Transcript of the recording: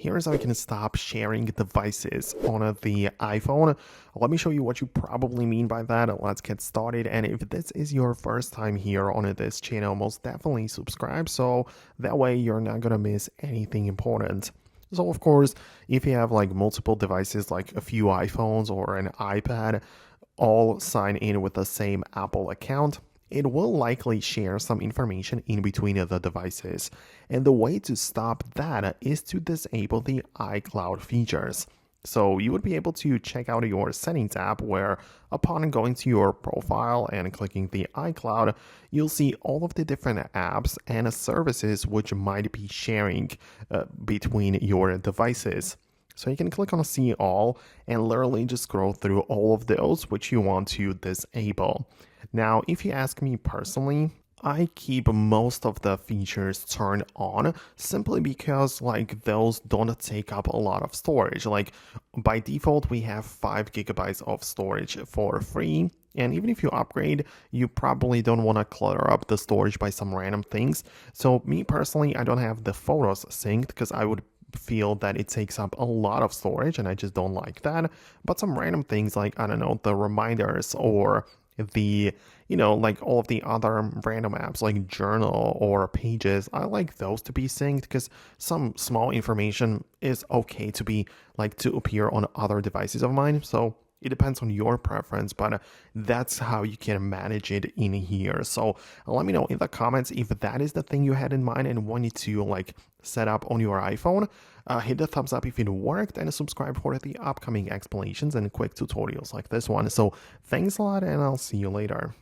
Here's how you can stop sharing devices on the iPhone. Let me show you what you probably mean by that. Let's get started. And if this is your first time here on this channel, most definitely subscribe so that way you're not gonna miss anything important. So of course, if you have like multiple devices, like a few iPhones or an iPad, all sign in with the same Apple account, it will likely share some information in between the devices. And the way to stop that is to disable the iCloud features. So you would be able to check out your settings app where upon going to your profile and clicking the iCloud, you'll see all of the different apps and services which might be sharing between your devices. So you can click on see all and literally just scroll through all of those which you want to disable. Now, if you ask me personally, I keep most of the features turned on simply because like those don't take up a lot of storage. Like by default, we have 5 gigabytes of storage for free. And even if you upgrade, you probably don't want to clutter up the storage by some random things. So me personally, I don't have the photos synced because I would feel that it takes up a lot of storage and I just don't like that. But some random things like, I don't know, the reminders or like all of the other random apps like Journal or Pages, I like those to be synced because some small information is okay to be like to appear on other devices of mine. So it depends on your preference, but that's how you can manage it in here. So let me know in the comments if that is the thing you had in mind and wanted to like set up on your iPhone. Hit the thumbs up if it worked and subscribe for the upcoming explanations and quick tutorials like this one. So thanks a lot and I'll see you later.